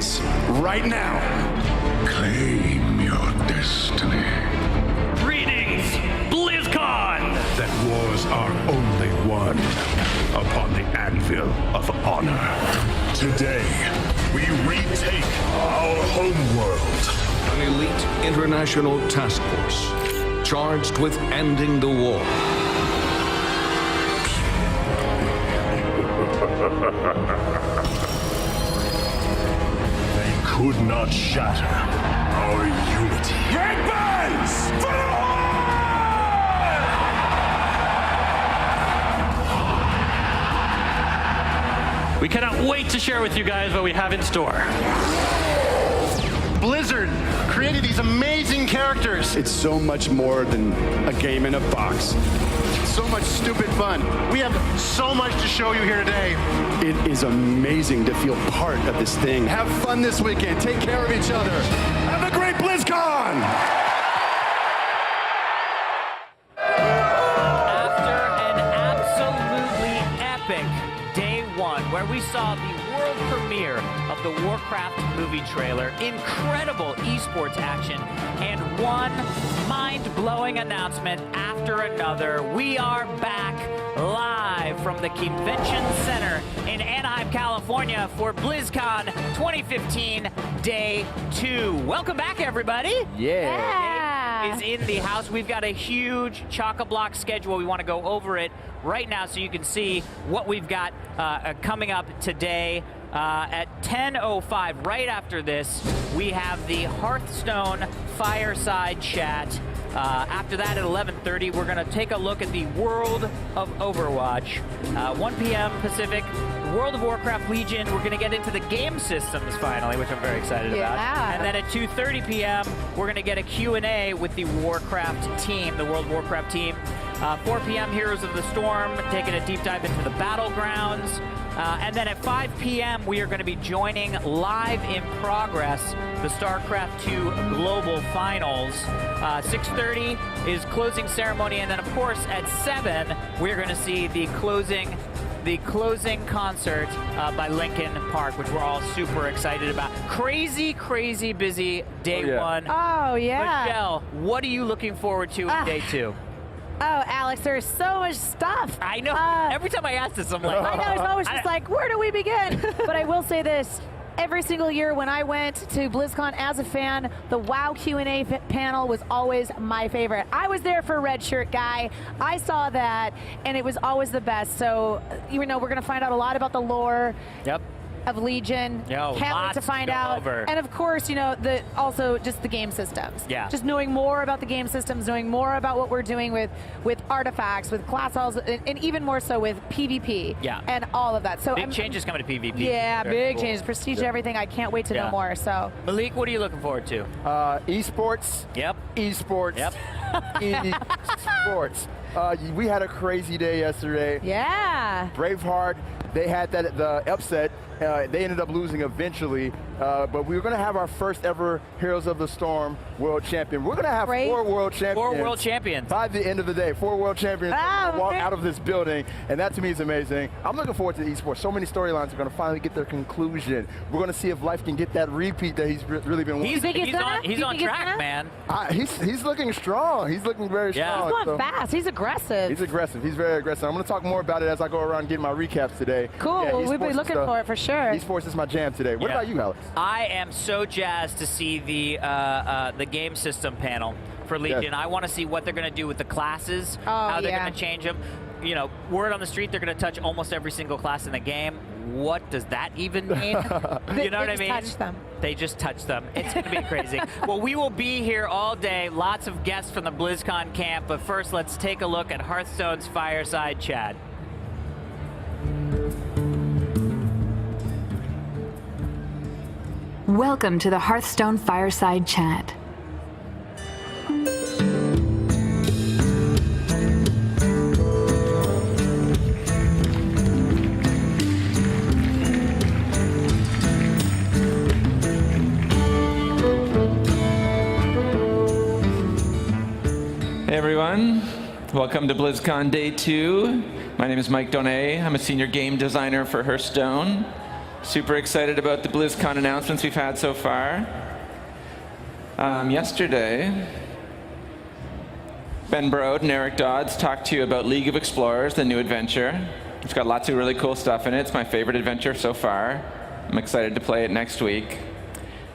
begins right now. Claim your destiny. Greetings, BlizzCon! That wars are only won upon the anvil of honor. Today, we retake our homeworld. An elite international task force charged with ending the war. They could not shatter our unity. Red bands for the war! We cannot wait to share with you guys what we have in store. Blizzard created these amazing characters. It's so much more than a game in a box. So much stupid fun. We have so much to show you here today. It is amazing to feel part of this thing. Have fun this weekend. Take care of each other. Have a great BlizzCon! After an absolutely epic day one, where we saw the world premiere of the Warcraft movie trailer, incredible esports action, and one mind-blowing announcement after another, we are back live from the Convention Center in Anaheim, California for BlizzCon 2015 Day 2. Welcome back, everybody. Yeah. Is in the house. We've got a huge chock-a-block schedule. We want to go over it right now so you can see what we've got coming up today. At 10:05, right after this, we have the Hearthstone Fireside Chat. After that, at 11:30, we're going to take a look at the World of Overwatch. 1 p.m. Pacific, World of Warcraft Legion. We're going to get into the game systems finally, which I'm very excited about. And then at 2:30 p.m., we're going to get a Q&A with the Warcraft team, the World of Warcraft team. 4 p.m., Heroes of the Storm, taking a deep dive into the Battlegrounds. And then at 5 p.m., we are going to be joining live in progress the StarCraft 2 Global Finals. 6:30 is closing ceremony, and then of course at 7 we're going to see the closing concert by Linkin Park, which we're all super excited about. Crazy busy day one. Oh yeah. Michelle, what are you looking forward to in day 2? Oh, Alex, there's so much stuff. I know. Every time I ask this, I'm like, I know, it's always just like, where do we begin? But I will say this. Every single year when I went to BlizzCon as a fan, the WoW Q&A panel was always my favorite. I was there for Red Shirt Guy. I saw that, and it was always the best. So, you know, we're going to find out a lot about the lore. Yep. Of Legion. Yo, can't wait to find out. And of course, you know, also just the game systems. Yeah. Just knowing more about the game systems, knowing more about what we're doing with artifacts, with class halls, and even more so with PvP. Yeah. And all of that. So big changes coming to PvP. Yeah, Very big cool. changes, prestige, everything. I can't wait to know more. So Malik, what are you looking forward to? Esports. Yep. Esports. Yep. Esports. We had a crazy day yesterday. Yeah. Braveheart, they had the upset. They ended up losing eventually, but we were going to have our first ever Heroes of the Storm World Champion. We're going to have 4 World Champions. 4 World Champions. By the end of the day, 4 World Champions walk out of this building, and that to me is amazing. I'm looking forward to the esports. So many storylines are going to finally get their conclusion. We're going to see if Life can get that repeat that he's really been wanting. He's on track, man. He's looking strong. He's looking very strong. He's going fast. He's aggressive. He's aggressive. He's very aggressive. I'm going to talk more about it as I go around and get my recaps today. Cool. Yeah, we'll be looking for it for sure. Esports is my jam today. What about you, Alex? I am so jazzed to see the game system panel for Legion. Yes. I want to see what they're going to do with the classes, how they're going to change them. You know, word on the street, they're going to touch almost every single class in the game. What does that even mean? You know what I mean? Touch them. They just touch them. It's going to be crazy. Well, we will be here all day. Lots of guests from the BlizzCon camp. But first, let's take a look at Hearthstone's Fireside Chat. Welcome to the Hearthstone Fireside Chat. Hey everyone, welcome to BlizzCon Day 2. My name is Mike Donay. I'm a senior game designer for Hearthstone. Super excited about the BlizzCon announcements we've had so far. Yesterday, Ben Brode and Eric Dodds talked to you about League of Explorers, the new adventure. It's got lots of really cool stuff in it. It's my favorite adventure so far. I'm excited to play it next week.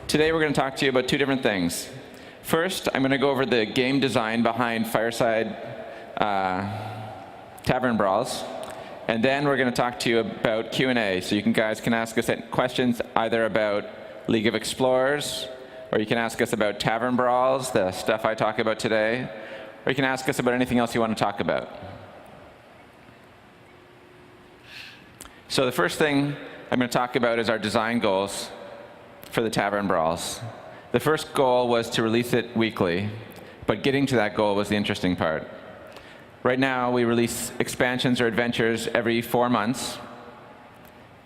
Today we're going to talk to you about two different things. First, I'm going to go over the game design behind Fireside Tavern Brawls. And then we're going to talk to you about Q&A. So you guys can ask us questions either about League of Explorers, or you can ask us about Tavern Brawls, the stuff I talk about today, or you can ask us about anything else you want to talk about. So the first thing I'm going to talk about is our design goals for the Tavern Brawls. The first goal was to release it weekly, but getting to that goal was the interesting part. Right now, we release expansions or adventures every 4 months,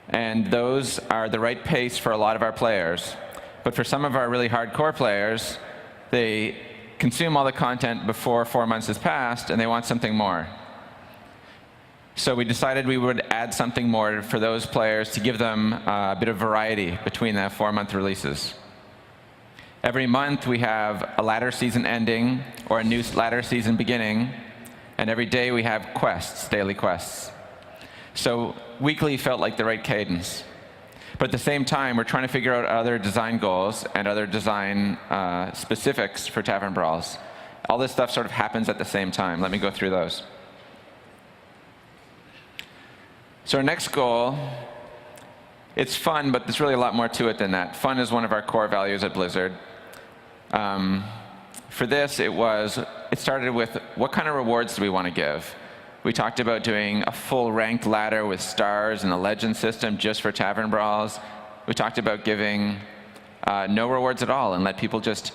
and those are the right pace for a lot of our players. But for some of our really hardcore players, they consume all the content before 4 months has passed, and they want something more. So we decided we would add something more for those players to give them a bit of variety between the 4-month releases. Every month we have a ladder season ending or a new ladder season beginning, and every day we have quests, daily quests. So weekly felt like the right cadence. But at the same time, we're trying to figure out other design goals and other design specifics for Tavern Brawls. All this stuff sort of happens at the same time. Let me go through those. So our next goal, it's fun, but there's really a lot more to it than that. Fun is one of our core values at Blizzard. For this, it started with what kind of rewards do we want to give? We talked about doing a full ranked ladder with stars and a legend system just for Tavern Brawls. We talked about giving no rewards at all and let people just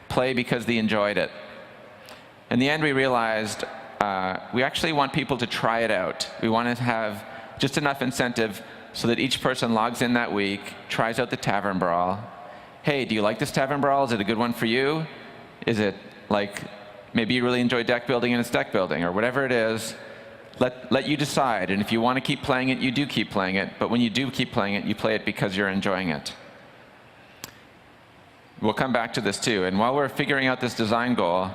play because they enjoyed it. In the end, we realized we actually want people to try it out. We want to have just enough incentive so that each person logs in that week, tries out the Tavern Brawl. Hey, do you like this Tavern Brawl? Is it a good one for you? Is it like maybe you really enjoy deck building and it's deck building, or whatever it is? Let you decide. And if you want to keep playing it, you do keep playing it. But when you do keep playing it, you play it because you're enjoying it. We'll come back to this too. And while we're figuring out this design goal,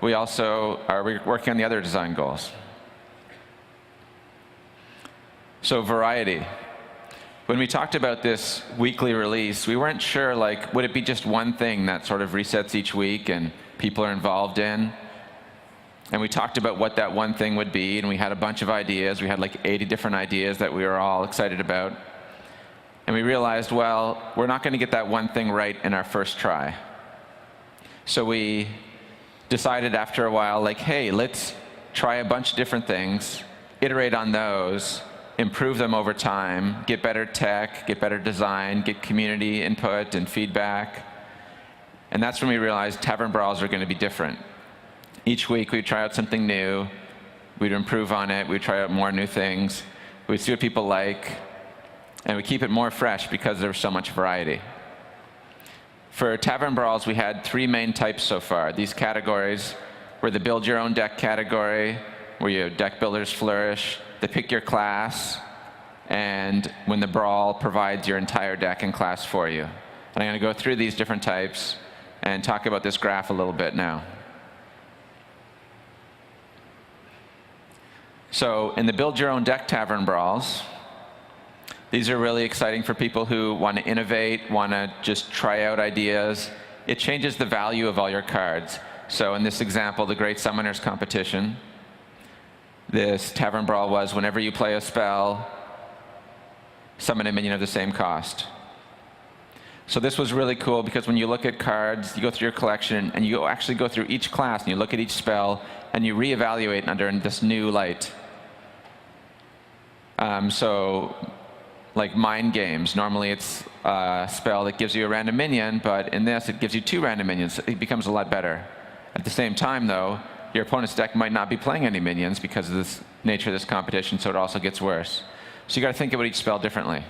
we also are working on the other design goals. So variety. When we talked about this weekly release, we weren't sure, like, would it be just one thing that sort of resets each week and people are involved in? And we talked about what that one thing would be, and we had a bunch of ideas. We had like 80 different ideas that we were all excited about. And we realized, well, we're not going to get that one thing right in our first try. So we decided after a while, like, hey, let's try a bunch of different things, iterate on those, improve them over time, get better tech, get better design, get community input and feedback. And that's when we realized Tavern Brawls are going to be different. Each week we'd try out something new, we'd improve on it, we'd try out more new things, we'd see what people like, and we keep it more fresh because there's so much variety. For Tavern Brawls, we had 3 main types so far. These categories were the build your own deck category, where your deck builders flourish, the pick your class, and when the brawl provides your entire deck and class for you. And I'm going to go through these different types and talk about this graph a little bit now. So in the build your own deck Tavern Brawls, these are really exciting for people who want to innovate, want to just try out ideas. It changes the value of all your cards. So in this example, the Great Summoners competition, this Tavern Brawl was whenever you play a spell, summon a minion of the same cost. So this was really cool because when you look at cards, you go through your collection and you actually go through each class and you look at each spell and you reevaluate under this new light. So like Mind Games, normally it's a spell that gives you a random minion, but in this it gives you 2 random minions. It becomes a lot better. At the same time though, your opponent's deck might not be playing any minions because of this nature of this competition, so it also gets worse. So you got to think about each spell differently.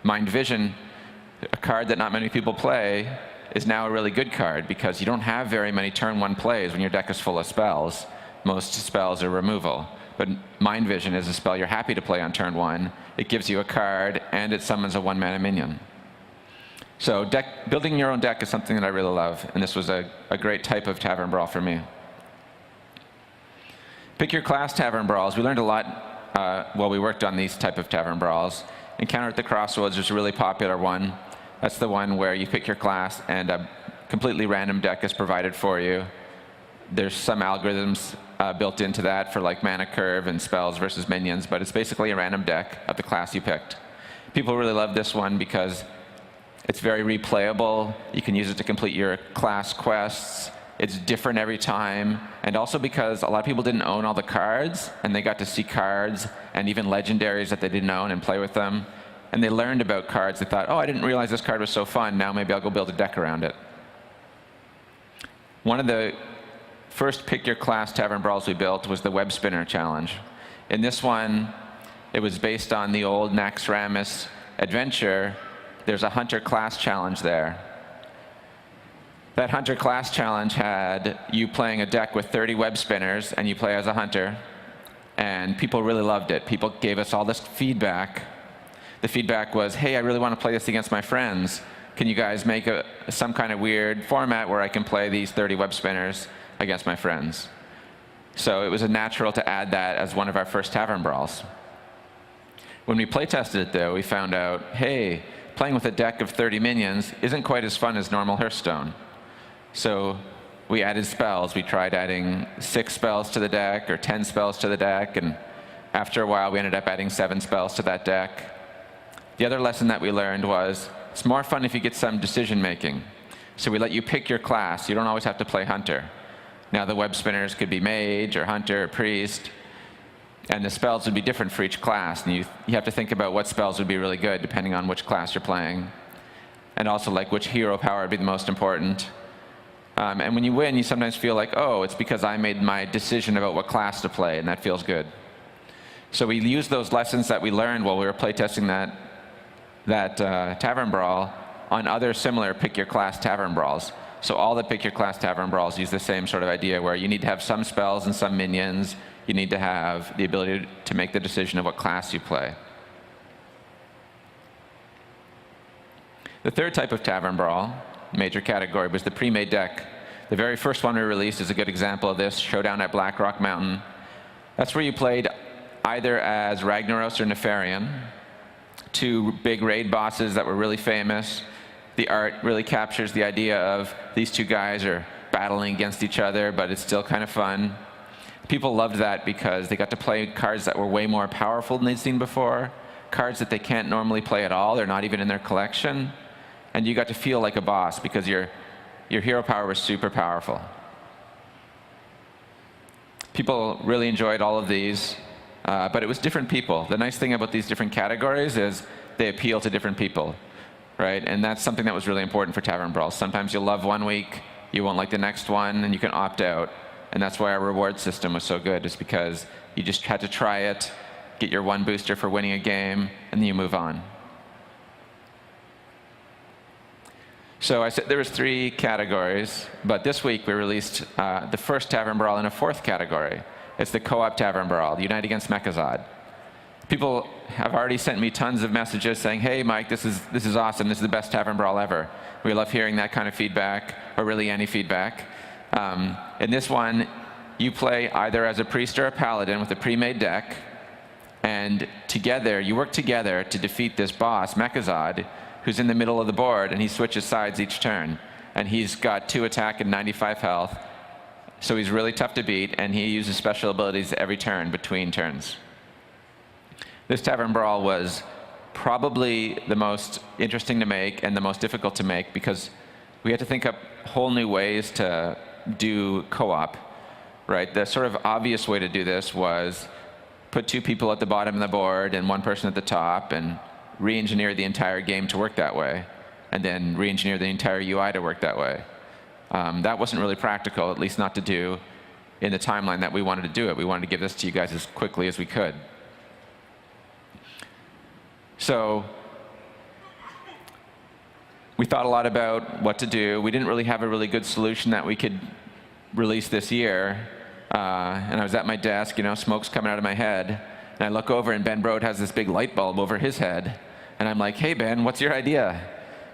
Mind Vision, a card that not many people play, is now a really good card because you don't have very many turn 1 plays when your deck is full of spells. Most spells are removal. but Mind Vision is a spell you're happy to play on turn 1. It gives you a card, and it summons a 1-mana minion. So building your own deck is something that I really love, and this was a great type of Tavern Brawl for me. Pick your class Tavern Brawls. We learned a lot while we worked on these type of Tavern Brawls. Encounter at the Crossroads is a really popular one. That's the one where you pick your class, and a completely random deck is provided for you. There's some algorithms built into that for like mana curve and spells versus minions, but it's basically a random deck of the class you picked. People really love this one because it's very replayable. You can use it to complete your class quests. It's different every time, and also because a lot of people didn't own all the cards, and they got to see cards and even legendaries that they didn't own and play with them. And they learned about cards. They thought, oh, I didn't realize this card was so fun. Now maybe I'll go build a deck around it. One of the first Pick Your Class Tavern Brawls we built was the Web Spinner Challenge. In this one, it was based on the old Naxxramas adventure. There's a Hunter class challenge there. That Hunter class challenge had you playing a deck with 30 web spinners, and you play as a hunter. And people really loved it. People gave us all this feedback. The feedback was, hey, I really want to play this against my friends. Can you guys make some kind of weird format where I can play these 30 web spinners against my friends? So it was natural to add that as one of our first Tavern Brawls. When we play tested it, though, we found out, hey, playing with a deck of 30 minions isn't quite as fun as normal Hearthstone. So we added spells. We tried adding 6 spells to the deck or 10 spells to the deck, and after a while we ended up adding 7 spells to that deck. The other lesson that we learned was it's more fun if you get some decision making. So we let you pick your class. You don't always have to play Hunter. Now the web spinners could be Mage or Hunter or Priest, and the spells would be different for each class, and you have to think about what spells would be really good depending on which class you're playing, and also like which hero power would be the most important. And when you win, you sometimes feel like, oh, it's because I made my decision about what class to play, and that feels good. So we used those lessons that we learned while we were playtesting that Tavern Brawl on other similar Pick Your Class Tavern Brawls. So all the Pick Your Class Tavern Brawls use the same sort of idea where you need to have some spells and some minions. You need to have the ability to make the decision of what class you play. The third type of Tavern Brawl, major category, was the pre-made deck. The very first one we released is a good example of this, Showdown at Blackrock Mountain. That's where you played either as Ragnaros or Nefarian, 2 big raid bosses that were really famous. The art really captures the idea of these 2 guys are battling against each other, but it's still kind of fun. People loved that because they got to play cards that were way more powerful than they'd seen before, cards that they can't normally play at all, they're not even in their collection, and you got to feel like a boss because your hero power was super powerful. People really enjoyed all of these, but it was different people. The nice thing about these different categories is they appeal to different people, right? And that's something that was really important for Tavern Brawls. Sometimes you'll love one week, you won't like the next one, and you can opt out. And that's why our reward system was so good, is because you just had to try it, get your 1 booster for winning a game, and then you move on. So I said there was 3 categories, but this week we released the first Tavern Brawl in a 4th category. It's the Co-op Tavern Brawl, Unite Against Mechazod. People have already sent me tons of messages saying, hey Mike, this is awesome, this is the best Tavern Brawl ever. We love hearing that kind of feedback, or really any feedback. In this one, you play either as a priest or a paladin with a pre-made deck, and together, you work together to defeat this boss, Mechazod, who's in the middle of the board, and he switches sides each turn. And he's got 2 attack and 95 health, so he's really tough to beat, and he uses special abilities every turn between turns. This Tavern Brawl was probably the most interesting to make and the most difficult to make because we had to think up whole new ways to do co-op, right? The sort of obvious way to do this was put 2 people at the bottom of the board and 1 person at the top, and re-engineer the entire game to work that way, and then re-engineer the entire UI to work that way. That wasn't really practical, at least not to do in the timeline that we wanted to do it. We wanted to give this to you guys as quickly as we could. So we thought a lot about what to do. We didn't really have a really good solution that we could release this year. and I was at my desk, smoke's coming out of my head, and I look over, and Ben Brode has this big light bulb over his head, and I'm like, hey, Ben, what's your idea?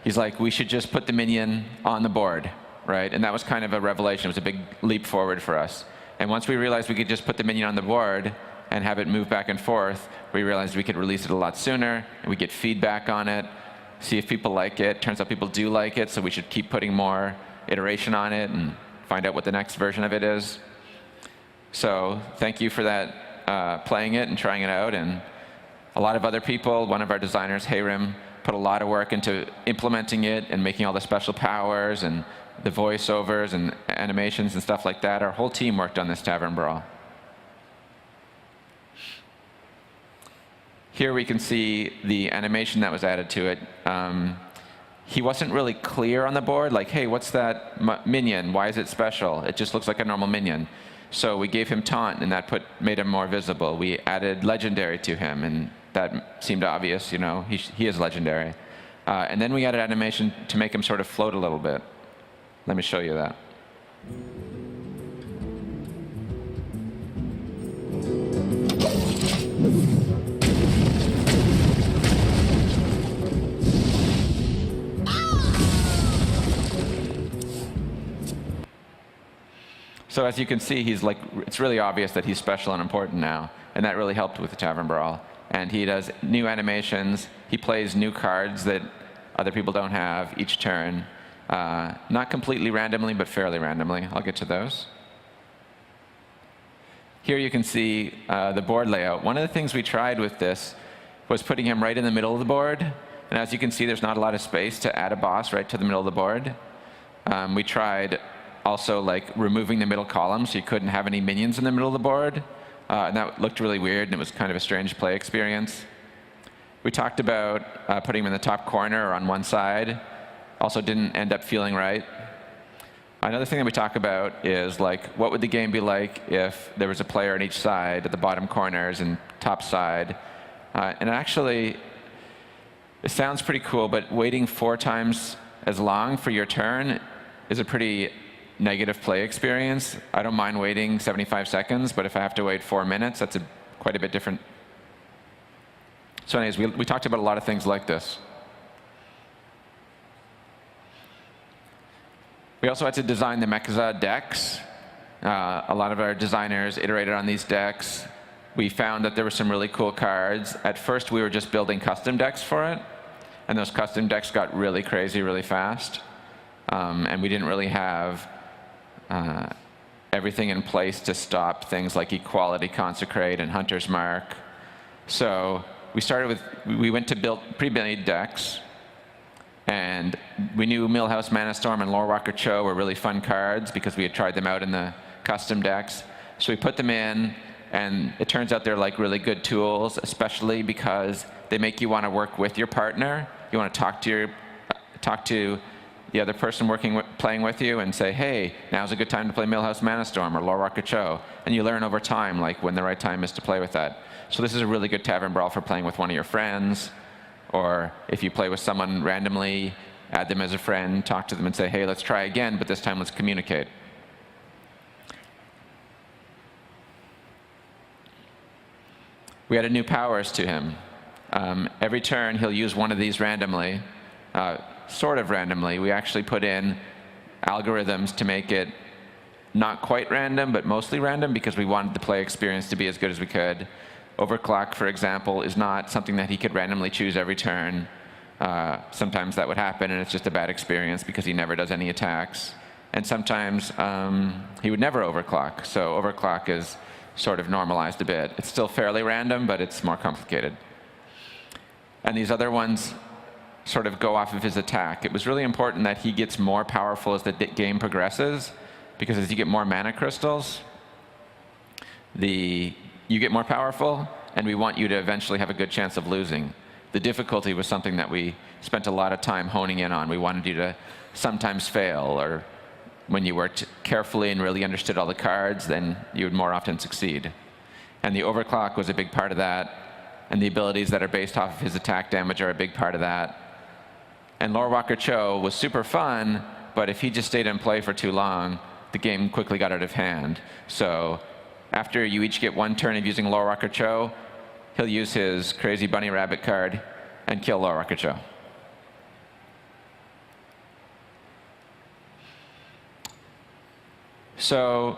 He's like, we should just put the minion on the board, right? And that was kind of a revelation. It was a big leap forward for us. And once we realized we could just put the minion on the board and have it move back and forth, we realized we could release it a lot sooner, and we get feedback on it, see if people like it. Turns out people do like it, so we should keep putting more iteration on it and find out what the next version of it is. So thank you for that, playing it and trying it out. And a lot of other people, one of our designers, Hayrim, put a lot of work into implementing it and making all the special powers and the voiceovers and animations and stuff like that. Our whole team worked on this Tavern Brawl. Here we can see the animation that was added to it. He wasn't really clear on the board, like, hey, what's that minion? Why is it special? It just looks like a normal minion. So we gave him taunt, and that made him more visible. We added legendary to him, and that seemed obvious. He is legendary. And then we added animation to make him sort of float a little bit. Let me show you that. So as you can see, it's really obvious that he's special and important now, and that really helped with the Tavern Brawl. And he does new animations. He plays new cards that other people don't have each turn. Not completely randomly, but fairly randomly. I'll get to those. Here you can see the board layout. One of the things we tried with this was putting him right in the middle of the board. And as you can see, there's not a lot of space to add a boss right to the middle of the board. We tried also removing the middle column so you couldn't have any minions in the middle of the board. And that looked really weird, and it was kind of a strange play experience. We talked about putting him in the top corner or on one side. Also didn't end up feeling right. Another thing that we talk about is what would the game be like if there was a player on each side at the bottom corners and top side. And actually, it sounds pretty cool, but waiting 4 times as long for your turn is a pretty negative play experience. I don't mind waiting 75 seconds, but if I have to wait 4 minutes, that's quite a bit different. So anyways, we talked about a lot of things like this. We also had to design the Mechazod decks. A lot of our designers iterated on these decks. We found that there were some really cool cards. At first, we were just building custom decks for it, and those custom decks got really crazy really fast. And we didn't really have everything in place to stop things like Equality, Consecrate, and Hunter's Mark. So we went to build pre-made decks, and we knew Millhouse Manastorm and Lorewalker Cho were really fun cards because we had tried them out in the custom decks. So we put them in, and it turns out they're really good tools, especially because they make you want to work with your partner. You want to talk to the other person playing with you and say, hey, now's a good time to play Millhouse Manastorm or Lorewalker Cho. And you learn over time when the right time is to play with that. So this is a really good Tavern Brawl for playing with one of your friends, or if you play with someone randomly, add them as a friend, talk to them and say, hey, let's try again, but this time let's communicate. We added new powers to him. Every turn, he'll use one of these randomly. Sort of randomly. We actually put in algorithms to make it not quite random, but mostly random because we wanted the play experience to be as good as we could. Overclock, for example, is not something that he could randomly choose every turn. Sometimes that would happen, and it's just a bad experience because he never does any attacks. And sometimes he would never overclock. So overclock is sort of normalized a bit. It's still fairly random, but it's more complicated. And these other ones sort of go off of his attack. It was really important that he gets more powerful as the game progresses, because as you get more mana crystals, you get more powerful, and we want you to eventually have a good chance of losing. The difficulty was something that we spent a lot of time honing in on. We wanted you to sometimes fail, or when you worked carefully and really understood all the cards, then you would more often succeed. And the overclock was a big part of that, and the abilities that are based off of his attack damage are a big part of that. And Lorewalker Cho was super fun, but if he just stayed in play for too long, the game quickly got out of hand. So After you each get 1 turn of using Lorwalker Cho, he'll use his Crazy Bunny Rabbit card and kill Lorwalker Cho. So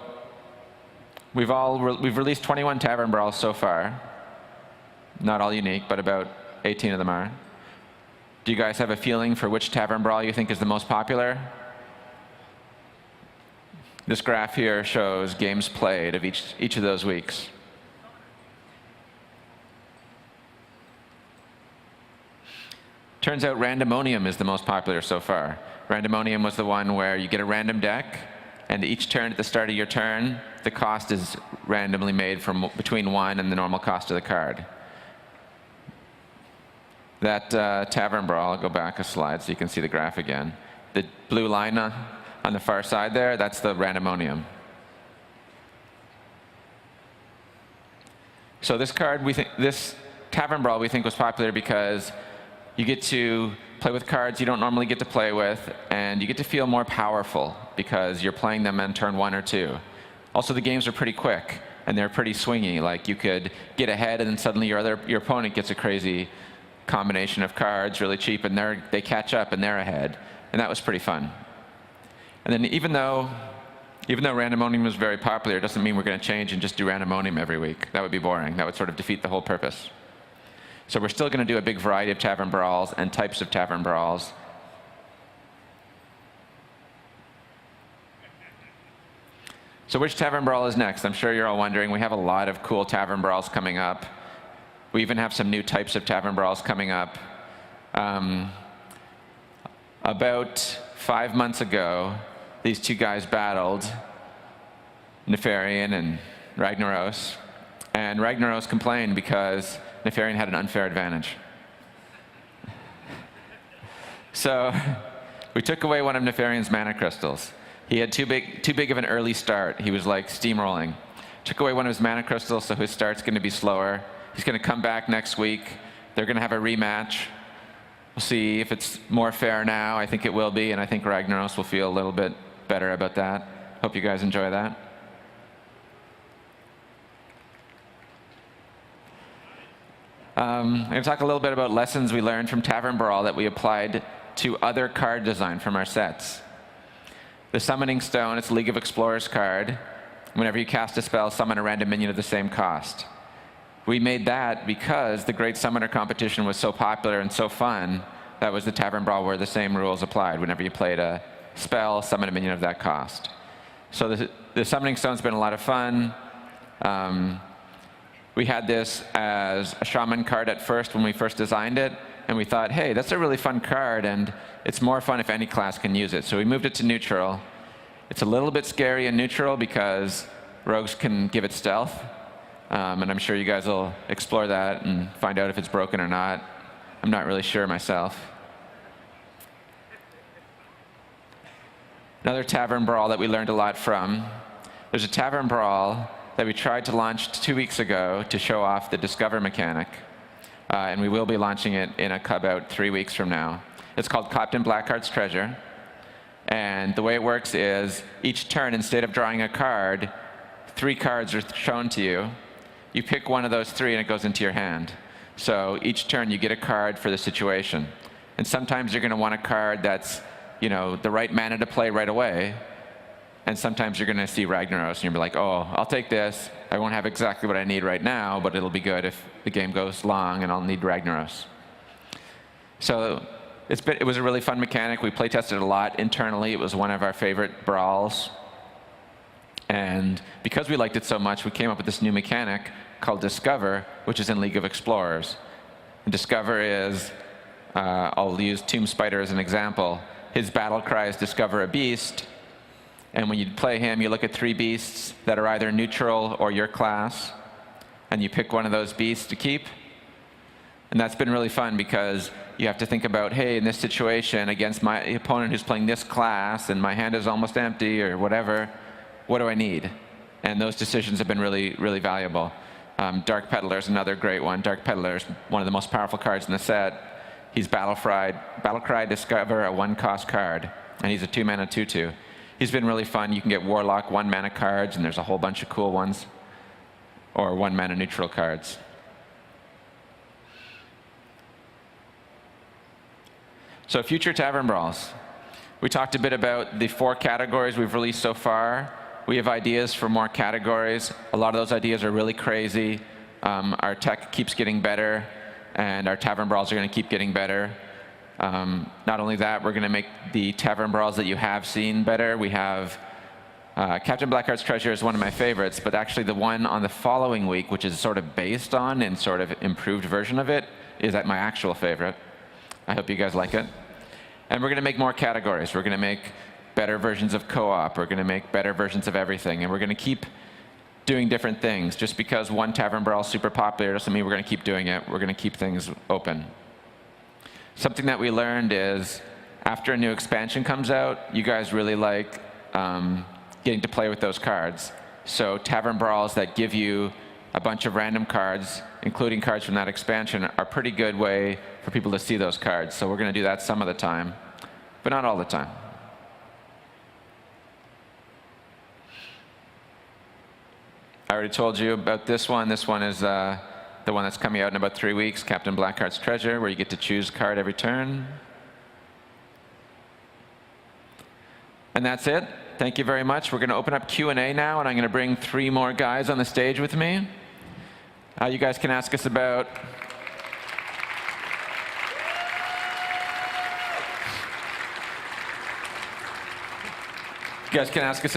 we've released 21 Tavern Brawls so far. Not all unique, but about 18 of them are. Do you guys have a feeling for which Tavern Brawl you think is the most popular? This graph here shows games played of each of those weeks. Turns out Randomonium is the most popular so far. Randomonium was the one where you get a random deck, and each turn at the start of your turn, the cost is randomly made from between 1 and the normal cost of the card. That Tavern Brawl, I'll go back a slide so you can see the graph again. The blue line on the far side there, that's the Randomonium. So this card, this Tavern Brawl we think was popular because you get to play with cards you don't normally get to play with, and you get to feel more powerful because you're playing them on turn 1 or 2. Also, the games are pretty quick, and they're pretty swingy. Like, you could get ahead, and then suddenly your opponent gets a crazy combination of cards, really cheap, and they catch up, and they're ahead. And that was pretty fun. And then even though Randomonium was very popular, it doesn't mean we're going to change and just do Randomonium every week. That would be boring. That would sort of defeat the whole purpose. So we're still going to do a big variety of Tavern Brawls and types of Tavern Brawls. So which Tavern Brawl is next? I'm sure you're all wondering. We have a lot of cool Tavern Brawls coming up. We even have some new types of Tavern Brawls coming up. About 5 months ago, these two guys battled, Nefarian and Ragnaros. And Ragnaros complained because Nefarian had an unfair advantage. So we took away one of Nefarian's mana crystals. He had too big of an early start. He was like steamrolling. Took away one of his mana crystals, so his start's going to be slower. He's going to come back next week. They're going to have a rematch. We'll see if it's more fair now. I think it will be, and I think Ragnaros will feel a little bit better about that. Hope you guys enjoy that. I'm going to talk a little bit about lessons we learned from Tavern Brawl that we applied to other card design from our sets. The Summoning Stone, it's a League of Explorers card. Whenever you cast a spell, summon a random minion of the same cost. We made that because the Great Summoner competition was so popular and so fun. That was the Tavern Brawl where the same rules applied. Whenever you played a spell, summon a minion of that cost. So the Summoning Stone's been a lot of fun. We had this as a Shaman card at first when we first designed it, and we thought, hey, that's a really fun card, and it's more fun if any class can use it. So we moved it to neutral. It's a little bit scary in neutral because rogues can give it stealth, and I'm sure you guys will explore that and find out if it's broken or not. I'm not really sure myself. Another Tavern Brawl that we learned a lot from. There's a Tavern Brawl that we tried to launch 2 weeks ago to show off the Discover mechanic. And we will be launching it in about 3 weeks from now. It's called Captain Blackheart's Treasure. And the way it works is each turn, instead of drawing a card, 3 cards are shown to you. You pick one of those 3 and it goes into your hand. So each turn you get a card for the situation. And sometimes you're going to want a card that's, the right mana to play right away. And sometimes you're going to see Ragnaros and you'll be like, oh, I'll take this. I won't have exactly what I need right now, but it'll be good if the game goes long and I'll need Ragnaros. So it was a really fun mechanic. We play tested it a lot internally. It was one of our favorite brawls. And because we liked it so much, we came up with this new mechanic called Discover, which is in League of Explorers. And Discover is, I'll use Tomb Spider as an example. His battle cry is Discover a Beast. And when you play him, you look at 3 beasts that are either neutral or your class, and you pick one of those beasts to keep. And that's been really fun because you have to think about, hey, in this situation against my opponent who's playing this class and my hand is almost empty or whatever, what do I need? And those decisions have been really, really valuable. Dark Peddler is another great one. Dark Peddler is one of the most powerful cards in the set. He's Battlecry Discover, a 1-cost card, and he's a 2-mana 2/2. He's been really fun. You can get Warlock 1-mana cards, and there's a whole bunch of cool ones. or 1-mana neutral cards. So future Tavern Brawls. We talked a bit about the 4 categories we've released so far. We have ideas for more categories. A lot of those ideas are really crazy. Our tech keeps getting better, and our Tavern Brawls are going to keep getting better. Not only that, we're going to make the Tavern Brawls that you have seen better. We have Captain Blackheart's Treasure is one of my favorites, but actually the one on the following week, which is sort of based on and sort of improved version of it, is my actual favorite. I hope you guys like it. And we're going to make more categories. We're going to make better versions of co-op. We're going to make better versions of everything. And we're going to keep doing different things. Just because one Tavern Brawl is super popular doesn't mean we're going to keep doing it. We're going to keep things open. Something that we learned is after a new expansion comes out, you guys really like getting to play with those cards. So Tavern Brawls that give you a bunch of random cards, including cards from that expansion, are a pretty good way for people to see those cards. So we're going to do that some of the time, but not all the time. I already told you about this one. This one is the one that's coming out in about 3 weeks, Captain Blackheart's Treasure, where you get to choose a card every turn. And that's it. Thank you very much. We're going to open up Q&A now, and I'm going to bring 3 more guys on the stage with me. You guys can ask us about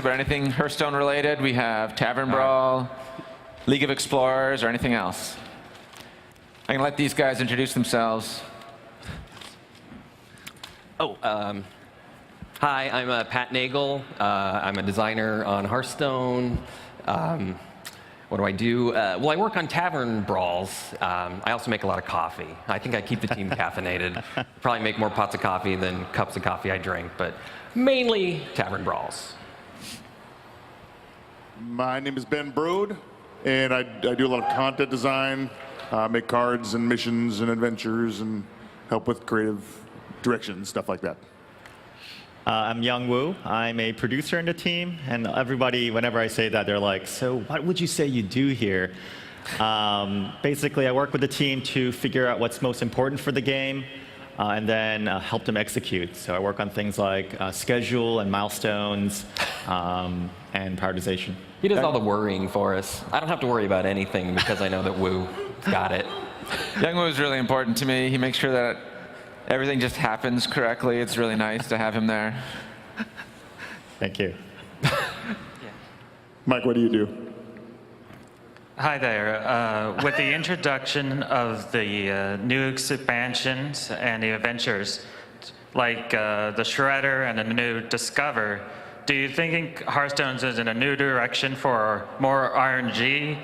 anything Hearthstone related. We have Tavern Brawl, League of Explorers, or anything else. I'm going to let these guys introduce themselves. Hi, I'm Pat Nagel. I'm a designer on Hearthstone. What do I do? Well, I work on Tavern Brawls. I also make a lot of coffee. I think I keep the team caffeinated. Probably make more pots of coffee than cups of coffee I drink, but mainly Tavern Brawls. My name is Ben Broad, and I do a lot of content design, make cards and missions and adventures, and help with creative direction, stuff like that. I'm Young Woo. I'm a producer in the team, and everybody, whenever I say that, they're like, so what would you say you do here? Basically, I work with the team to figure out what's most important for the game, and then help them execute. So I work on things like schedule and milestones and prioritization. He does all the worrying for us. I don't have to worry about anything because I know that Woo got it. Young Woo is really important to me. He makes sure that everything just happens correctly. It's really nice to have him there. Thank you. Mike, what do you do? Hi there. With the introduction of the new expansions and the adventures, like the Shredder and the new Discover, do you think Hearthstone is in a new direction for more RNG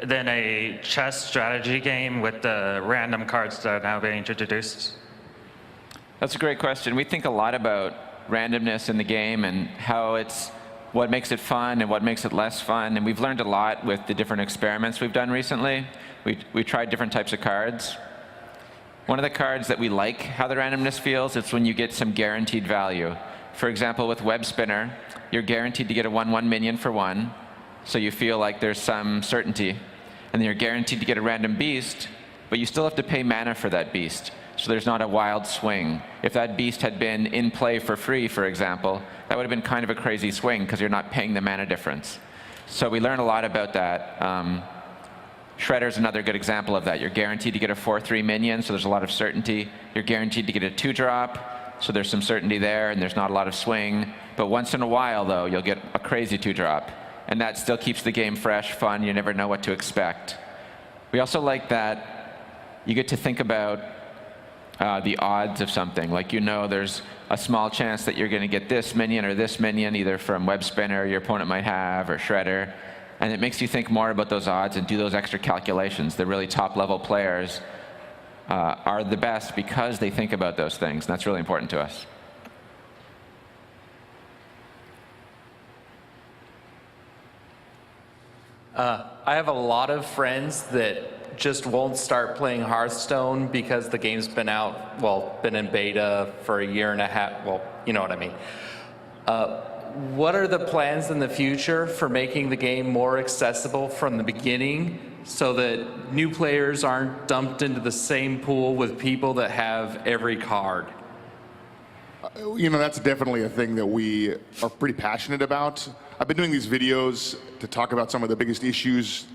than a chess strategy game with the random cards that are now being introduced? That's a great question. We think a lot about randomness in the game and how it's what makes it fun and what makes it less fun. And we've learned a lot with the different experiments we've done recently. We tried different types of cards. One of the cards that we like how the randomness feels is when you get some guaranteed value. For example, with Web Spinner, you're guaranteed to get a 1/1 minion for 1, so you feel like there's some certainty. And then you're guaranteed to get a random beast, but you still have to pay mana for that beast. So there's not a wild swing. If that beast had been in play for free, for example, that would have been kind of a crazy swing because you're not paying the mana difference. So we learned a lot about that. Shredder's another good example of that. You're guaranteed to get a 4/3 minion, so there's a lot of certainty. You're guaranteed to get a 2-drop, so there's some certainty there, and there's not a lot of swing. But once in a while, though, you'll get a crazy 2-drop. And that still keeps the game fresh, fun. You never know what to expect. We also like that you get to think about the odds of something. Like, you know, there's a small chance that you're going to get this minion or this minion, either from Web Spinner your opponent might have, or Shredder. And it makes you think more about those odds and do those extra calculations. The really top-level players are the best because they think about those things. And that's really important to us. I have a lot of friends that just won't start playing Hearthstone because the game's been out, well, been in beta for a year and a half. Well, you know what I mean. what are the plans in the future for making the game more accessible from the beginning so that new players aren't dumped into the same pool with people that have every card? You know, that's definitely a thing that we are pretty passionate about. I've been doing these videos to talk about some of the biggest issues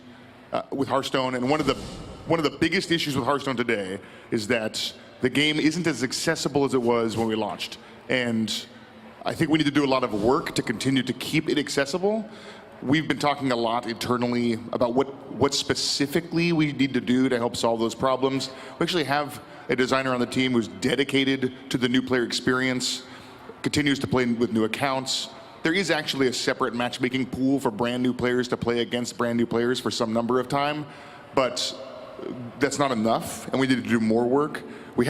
with Hearthstone, and one of the biggest issues with Hearthstone today is that the game isn't as accessible as it was when we launched. And I think we need to do a lot of work to continue to keep it accessible. We've been talking a lot internally about what specifically we need to do to help solve those problems. We actually have a designer on the team who's dedicated to the new player experience, continues to play with new accounts. There is actually a separate matchmaking pool for brand new players to play against brand new players for some number of time, but that's not enough, and we need to do more work. We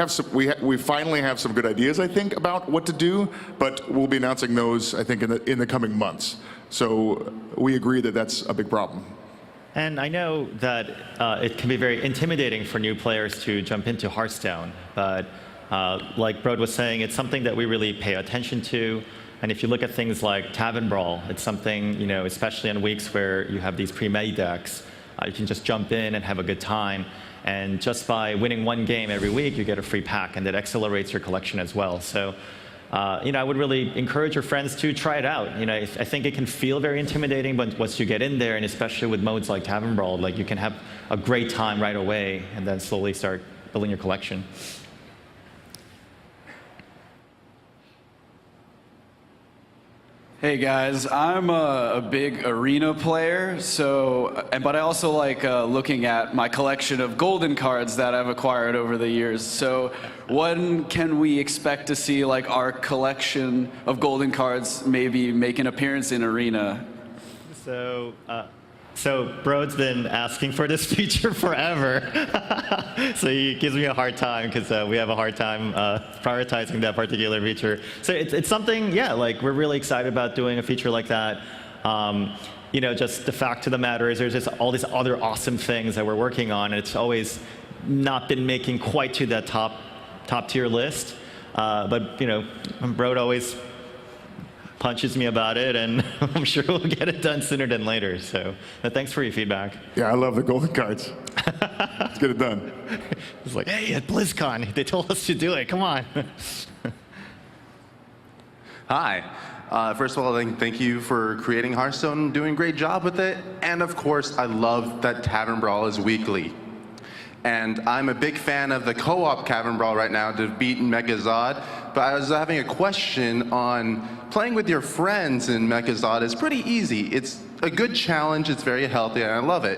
finally have some good ideas, I think, about what to do, but we'll be announcing those, I think, in the coming months. So we agree that that's a big problem. And I know that it can be very intimidating for new players to jump into Hearthstone, but like Brode was saying, it's something that we really pay attention to. And if you look at things like Tavern Brawl, it's something, you know, especially on weeks where you have these pre-made decks, you can just jump in and have a good time. And just by winning one game every week, you get a free pack, and that accelerates your collection as well. So, you know, I would really encourage your friends to try it out. You know, I think it can feel very intimidating, but once you get in there, and especially with modes like Tavern Brawl, like you can have a great time right away, and then slowly start building your collection. Hey guys, I'm a big arena player, but I also like looking at my collection of golden cards that I've acquired over the years. So when can we expect to see like our collection of golden cards maybe make an appearance in arena? So Brode's been asking for this feature forever. So he gives me a hard time because we have a hard time prioritizing that particular feature. So it's something, yeah, like we're really excited about doing a feature like that. You know, just the fact of the matter is there's just all these other awesome things that we're working on, and it's always not been making quite to that top tier list. But you know, Brode always punches me about it, and I'm sure we'll get it done sooner than later. So thanks for your feedback. Yeah, I love the golden cards. Let's get it done. It's like, hey, at BlizzCon, they told us to do it. Come on. Hi. First of all, thank you for creating Hearthstone, doing a great job with it. And of course, I love that Tavern Brawl is weekly. And I'm a big fan of the co-op Tavern Brawl right now to beat Megazod. But I was having a question on playing with your friends in Megazod is pretty easy. It's a good challenge, it's very healthy, and I love it.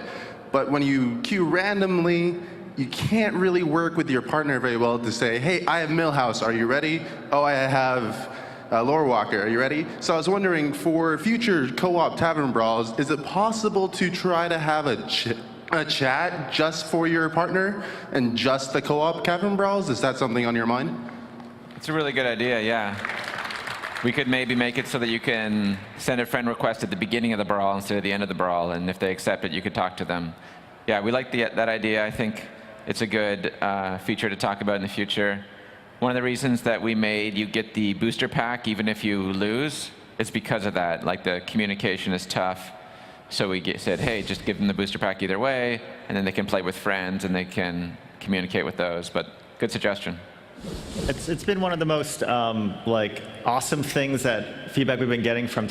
But when you queue randomly, you can't really work with your partner very well to say, hey, I have Millhouse, are you ready? Oh, I have Lore Walker, are you ready? So I was wondering, for future co-op Tavern Brawls, is it possible to try to have a chat just for your partner and just the co-op Tavern Brawls? Is that something on your mind? It's a really good idea, yeah. We could maybe make it so that you can send a friend request at the beginning of the brawl instead of the end of the brawl, and if they accept it, you could talk to them. Yeah, we like that idea. I think it's a good feature to talk about in the future. One of the reasons that we made you get the booster pack even if you lose is because of that. Like, the communication is tough. So we said, hey, just give them the booster pack either way, and then they can play with friends and they can communicate with those. But good suggestion. It's been one of the most like awesome things that feedback we've been getting from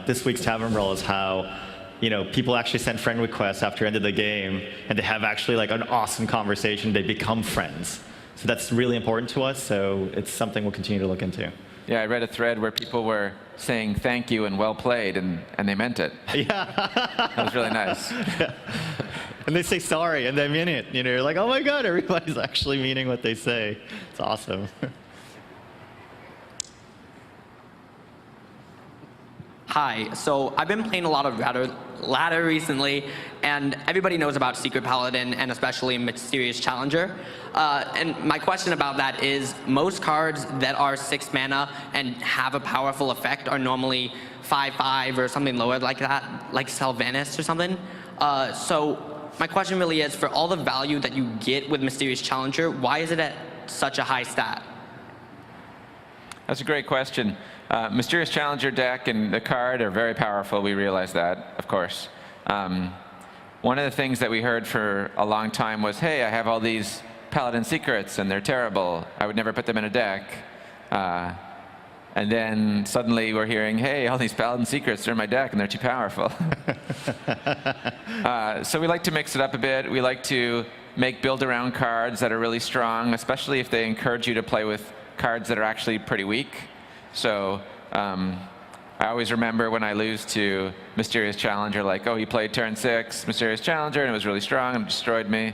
this week's Tavern Brawl is how, you know, people actually send friend requests after end of the game, and they have actually like an awesome conversation. They become friends. So that's really important to us. So it's something we'll continue to look into. Yeah, I read a thread where people were saying thank you and well played, and they meant it. Yeah. That was really nice. Yeah. And they say sorry, and they mean it. You know, you're like, oh my God, everybody's actually meaning what they say. It's awesome. Hi, so I've been playing a lot of ladder recently, and everybody knows about Secret Paladin and especially Mysterious Challenger. And my question about that is, most cards that are 6 mana and have a powerful effect are normally 5/5 or something lower like that, like Sylvanas or something. So my question really is, for all the value that you get with Mysterious Challenger, why is it at such a high stat? That's a great question. Mysterious Challenger deck and the card are very powerful. We realize that, of course. One of the things that we heard for a long time was, hey, I have all these Paladin secrets and they're terrible. I would never put them in a deck. And then suddenly we're hearing, hey, all these Paladin secrets are in my deck and they're too powerful. So we like to mix it up a bit. We like to make build-around cards that are really strong, especially if they encourage you to play with cards that are actually pretty weak. So I always remember when I lose to Mysterious Challenger, like, oh, he played turn 6 Mysterious Challenger and it was really strong and destroyed me.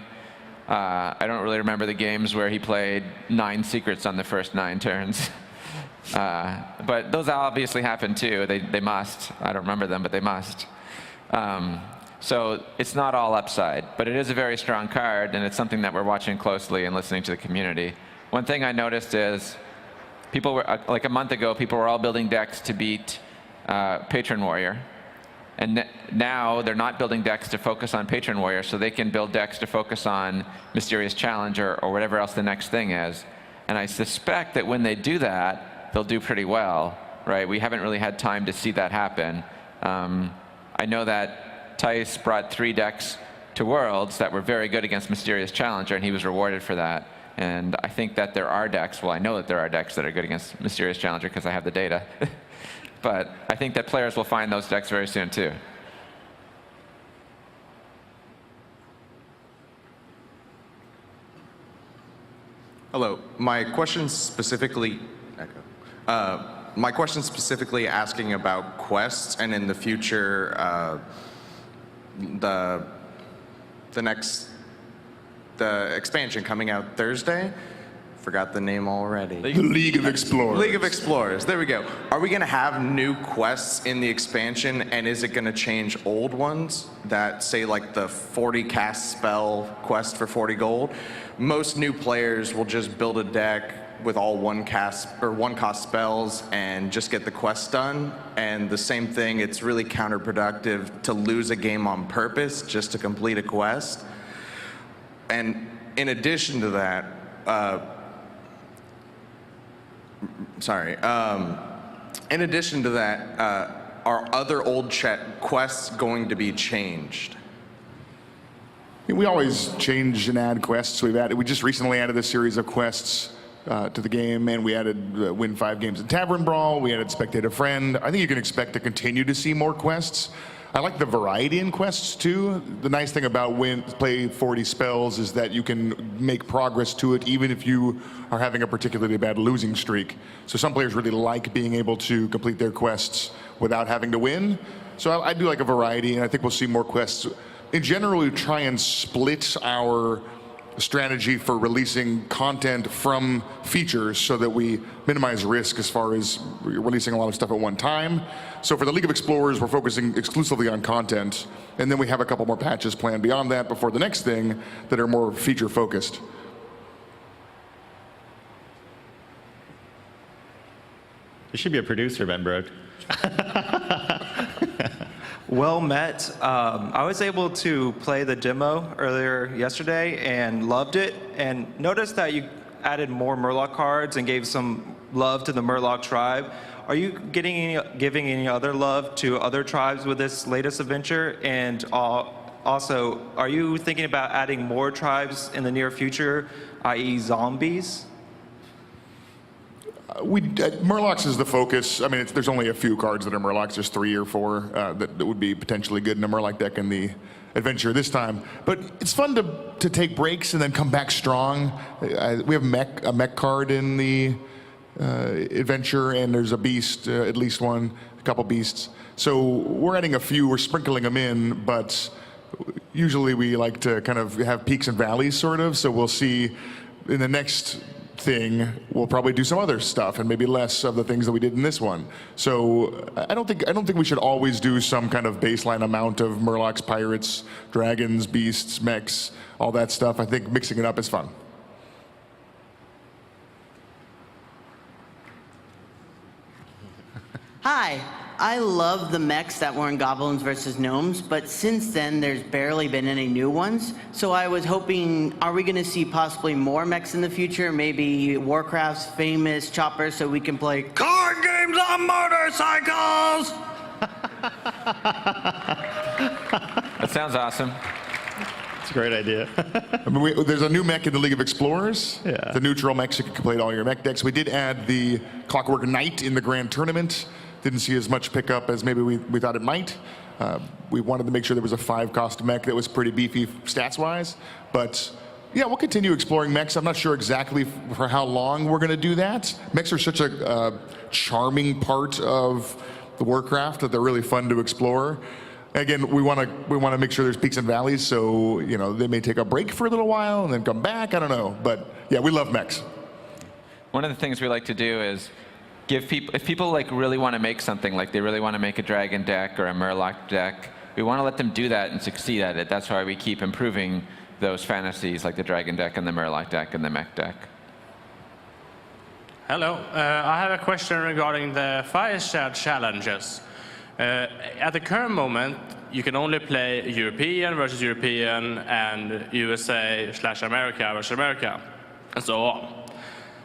I don't really remember the games where he played 9 secrets on the first 9 turns. But those obviously happen too. They must. I don't remember them, but they must. So it's not all upside, but it is a very strong card, and it's something that we're watching closely and listening to the community. One thing I noticed is people were, like a month ago, people were all building decks to beat Patron Warrior. And now they're not building decks to focus on Patron Warrior, so they can build decks to focus on Mysterious Challenger or whatever else the next thing is. And I suspect that when they do that, they'll do pretty well, right? We haven't really had time to see that happen. I know that Tice brought 3 decks to Worlds that were very good against Mysterious Challenger, and he was rewarded for that. And I think that there are decks, well, I know that there are decks that are good against Mysterious Challenger because I have the data. But I think that players will find those decks very soon, too. Hello. My question specifically asking about quests, and in the future, the expansion coming out Thursday. Forgot the name already. The League of Explorers. League of Explorers. There we go. Are we going to have new quests in the expansion, and is it going to change old ones that say like the 40 cast spell quest for 40 gold? Most new players will just build a deck with all one cost spells and just get the quest done. And the same thing, it's really counterproductive to lose a game on purpose just to complete a quest. And in addition to that, are other old quests going to be changed? We always change and add quests. We just recently added a series of quests to the game, and we added win 5 games in Tavern Brawl. We added Spectator Friend. I think you can expect to continue to see more quests. I like the variety in quests too. The nice thing about play 40 spells is that you can make progress to it even if you are having a particularly bad losing streak. So some players really like being able to complete their quests without having to win. So I do like a variety, and I think we'll see more quests. In general, we try and split our strategy for releasing content from features so that we minimize risk as far as releasing a lot of stuff at one time. So for the League of Explorers, we're focusing exclusively on content, and then we have a couple more patches planned beyond that before the next thing that are more feature focused. You should be a producer, Ben Brode. Well met. I was able to play the demo earlier yesterday and loved it, and noticed that you added more Murloc cards and gave some love to the Murloc tribe. Are you giving any other love to other tribes with this latest adventure? And also, are you thinking about adding more tribes in the near future, i.e. zombies? Murlocs is the focus. I mean, there's only a few cards that are Murlocs. There's 3 or 4 that would be potentially good in a Murloc deck in the adventure this time. But it's fun to take breaks and then come back strong. We have a mech card in the adventure, and there's a beast, at least one, a couple beasts. So we're adding a few, we're sprinkling them in, but usually we like to kind of have peaks and valleys, sort of. So we'll see in the next thing, we'll probably do some other stuff and maybe less of the things that we did in this one. So I don't think we should always do some kind of baseline amount of Murlocs, pirates, dragons, beasts, mechs, all that stuff. I think mixing it up is fun. Hi, I love the mechs that were in Goblins vs. Gnomes, but since then, there's barely been any new ones. So I was hoping, are we going to see possibly more mechs in the future? Maybe Warcraft's famous choppers so we can play card games on motorcycles? That sounds awesome. It's a great idea. I mean, there's a new mech in the League of Explorers. Yeah. The neutral mechs, you can complete all your mech decks. We did add the Clockwork Knight in the Grand Tournament. Didn't see as much pickup as maybe we thought it might. We wanted to make sure there was a 5-cost mech that was pretty beefy stats-wise. But yeah, we'll continue exploring mechs. I'm not sure exactly for how long we're going to do that. Mechs are such a charming part of the Warcraft that they're really fun to explore. Again, we want to make sure there's peaks and valleys, so they may take a break for a little while and then come back. I don't know, but yeah, we love mechs. One of the things we like to do is give people, if people like really want to make something, like they really want to make a dragon deck or a Murloc deck, we want to let them do that and succeed at it. That's why we keep improving those fantasies like the dragon deck and the Murloc deck and the mech deck. Hello, I have a question regarding the Fireside challenges. At the current moment, you can only play European versus European and USA/America versus America, and so on.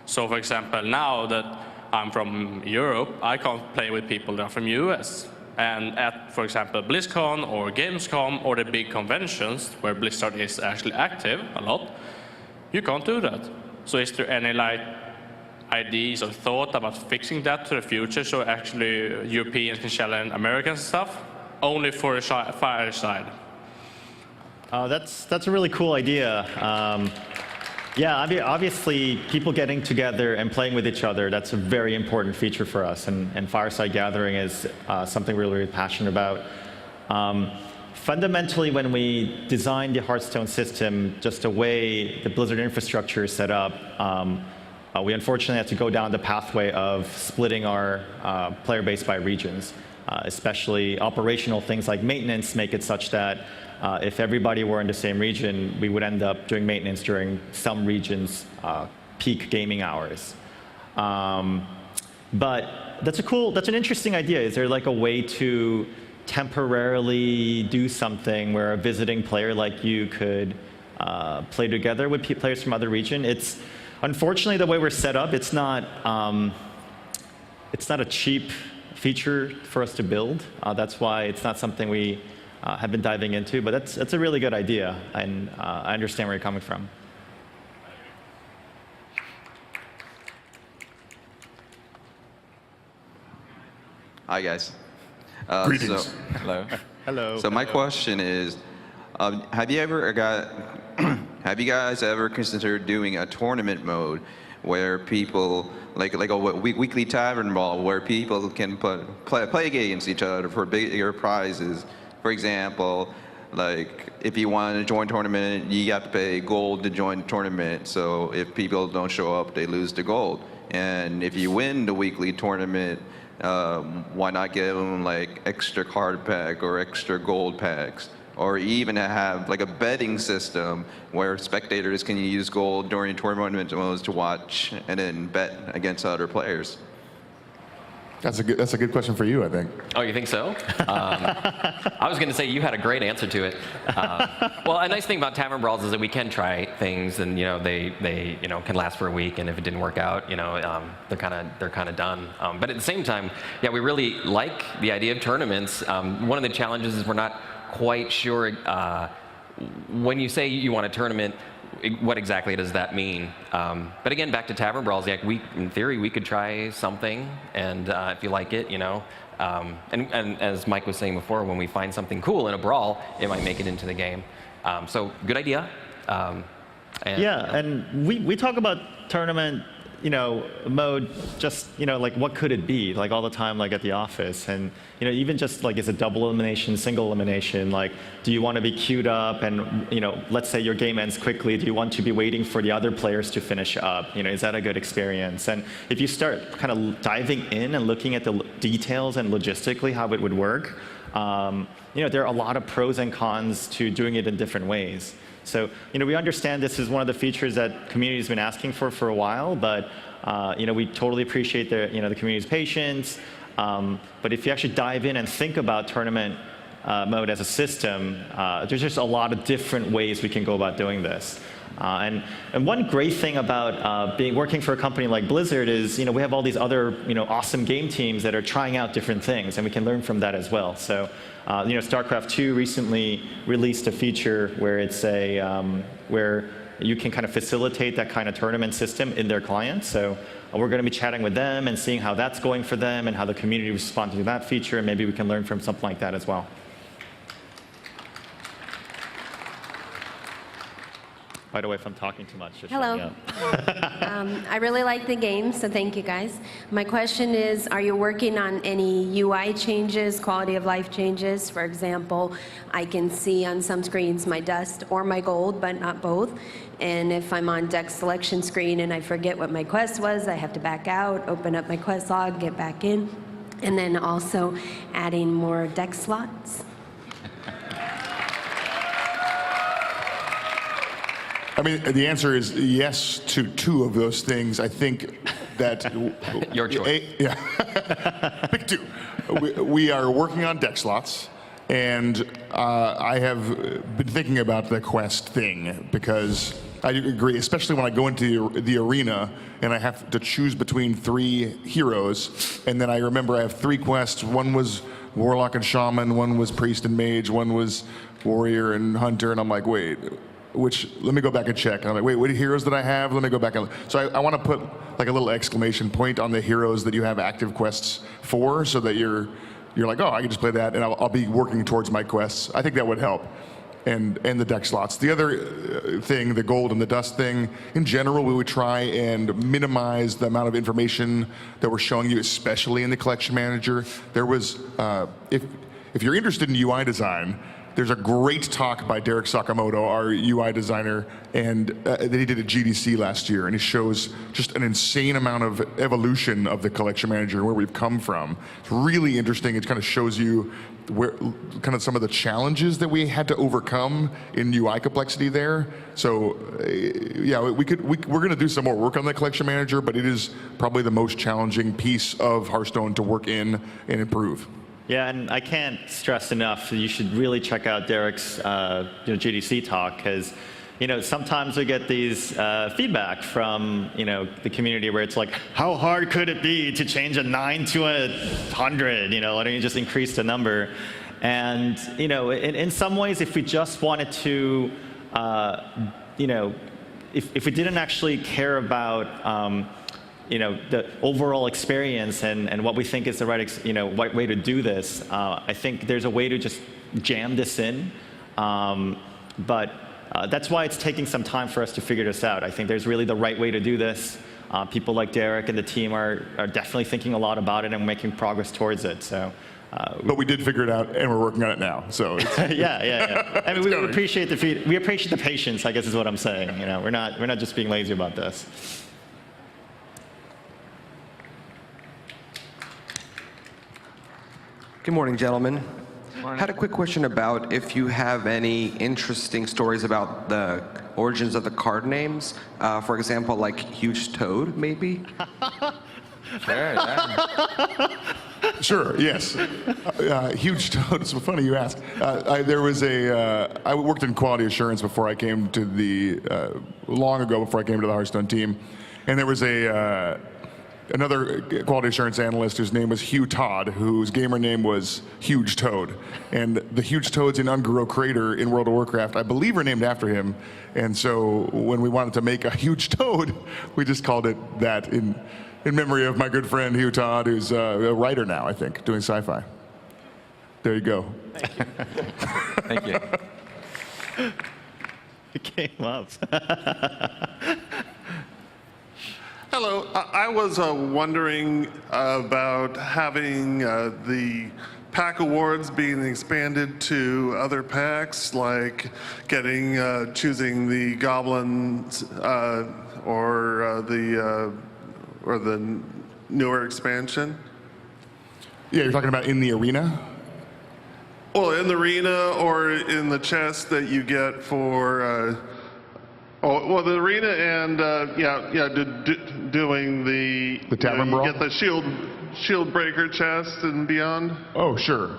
So for example, now that I'm from Europe, I can't play with people that are from US. And at, for example, BlizzCon or Gamescom or the big conventions where Blizzard is actually active a lot, you can't do that. So is there any ideas or thought about fixing that to the future so actually Europeans can challenge Americans and stuff? Only for a Fireside. That's a really cool idea. Yeah, obviously people getting together and playing with each other, that's a very important feature for us, and Fireside Gathering is something we're really passionate about. Fundamentally, when we designed the Hearthstone system, just the way the Blizzard infrastructure is set up, we unfortunately had to go down the pathway of splitting our player base by regions, especially operational things like maintenance make it such that if everybody were in the same region, we would end up doing maintenance during some regions' peak gaming hours. But that's an interesting idea. Is there like a way to temporarily do something where a visiting player like you could play together with players from other regions? It's unfortunately the way we're set up. It's not a cheap feature for us to build. That's why it's not something we have been diving into, but that's a really good idea, and I understand where you're coming from. Hi, guys. Greetings. Hello. Hello. So my question is, have you guys ever considered doing a tournament mode where people, like a weekly tavern brawl, where people can play against each other for bigger prizes? For example, like if you want to join a tournament, you have to pay gold to join the tournament. So if people don't show up, they lose the gold. And if you win the weekly tournament, why not give them like extra card pack or extra gold packs? Or even have like a betting system where spectators can use gold during tournament modes to watch and then bet against other players. That's a good question for you, I think. Oh, you think so? I was going to say you had a great answer to it. Well, a nice thing about Tavern Brawls is that we can try things, and they can last for a week, and if it didn't work out, they're kind of done. But at the same time, yeah, we really like the idea of tournaments. One of the challenges is we're not quite sure when you say you want a tournament, what exactly does that mean? But again, back to Tavern Brawls, like in theory, we could try something, and if you like it, and as Mike was saying before, when we find something cool in a brawl, it might make it into the game. So good idea. And we talk about tournament, mode, just, like what could it be, like all the time, like at the office, and even just like is it double elimination, single elimination, like do you want to be queued up, and let's say your game ends quickly, do you want to be waiting for the other players to finish up, is that a good experience? And if you start kind of diving in and looking at the details and logistically how it would work, there are a lot of pros and cons to doing it in different ways. So, we understand this is one of the features that community's been asking for a while, but, we totally appreciate the community's patience. But if you actually dive in and think about tournament mode as a system, there's just a lot of different ways we can go about doing this. And one great thing about working for a company like Blizzard is, we have all these other, awesome game teams that are trying out different things, and we can learn from that as well. So, StarCraft 2 recently released a feature where it's where you can kind of facilitate that kind of tournament system in their client. So we're going to be chatting with them and seeing how that's going for them and how the community responds to that feature, and maybe we can learn from something like that as well. By the way, if I'm talking too much, just Hello. I really like the game, so thank you guys. My question is, are you working on any UI changes, quality of life changes? For example, I can see on some screens my dust or my gold, but not both. And if I'm on deck selection screen and I forget what my quest was, I have to back out, open up my quest log, get back in. And then also adding more deck slots. I mean, the answer is yes to 2 of those things. I think that your choice. Pick 2. We are working on deck slots, and I have been thinking about the quest thing because I agree, especially when I go into the arena and I have to choose between 3 heroes, and then I remember I have 3 quests. One was Warlock and Shaman, one was Priest and Mage, one was Warrior and Hunter, and I'm like, wait. Let me go back and check. And I'm like, wait, what heroes did I have? Let me go back and so I want to put like a little exclamation point on the heroes that you have active quests for, so that you're like, oh, I can just play that, and I'll be working towards my quests. I think that would help, and the deck slots. The other thing, the gold and the dust thing, in general, we would try and minimize the amount of information that we're showing you, especially in the collection manager. There was, if you're interested in UI design, there's a great talk by Derek Sakamoto, our UI designer, and that he did at GDC last year, and he shows just an insane amount of evolution of the collection manager and where we've come from. It's really interesting. It kind of shows you where kind of some of the challenges that we had to overcome in UI complexity there. So yeah, we're going to do some more work on the collection manager, but it is probably the most challenging piece of Hearthstone to work in and improve. Yeah, and I can't stress enough that you should really check out Derek's GDC talk, because sometimes we get these feedback from the community where it's like, how hard could it be to change a 9 to a 100? Why don't you just increase the number? And in some ways, if we just wanted to, if we didn't actually care about the overall experience and what we think is the right way to do this, I think there's a way to just jam this in. But that's why it's taking some time for us to figure this out. I think there's really the right way to do this. People like Derek and the team are definitely thinking a lot about it and making progress towards it. So. But we did figure it out, and we're working on it now. So it's yeah. I mean, we appreciate the patience, I guess, is what I'm saying. We're not just being lazy about this. Good morning, gentlemen. I had a quick question about if you have any interesting stories about the origins of the card names. For example, like Huge Toad, maybe? Sure, yeah. Sure, yes. Huge Toad, it's funny you ask. I worked in quality assurance before I came to long ago before I came to the Hearthstone team. And there was another quality assurance analyst whose name was Hugh Todd, whose gamer name was Huge Toad. And the huge toads in Ungaro Crater in World of Warcraft, I believe, are named after him. And so when we wanted to make a huge toad, we just called it that in memory of my good friend Hugh Todd, who's a writer now, I think, doing sci-fi. There you go. Thank you. It came up. Hello, I was wondering about having the pack awards being expanded to other packs, like choosing the goblins or the newer expansion. Yeah, you're talking about in the arena? Well, in the arena or in the chest that you get for Oh, well, the arena and doing the Tavern you Brawl? get the shield breaker chest and beyond. Oh, sure.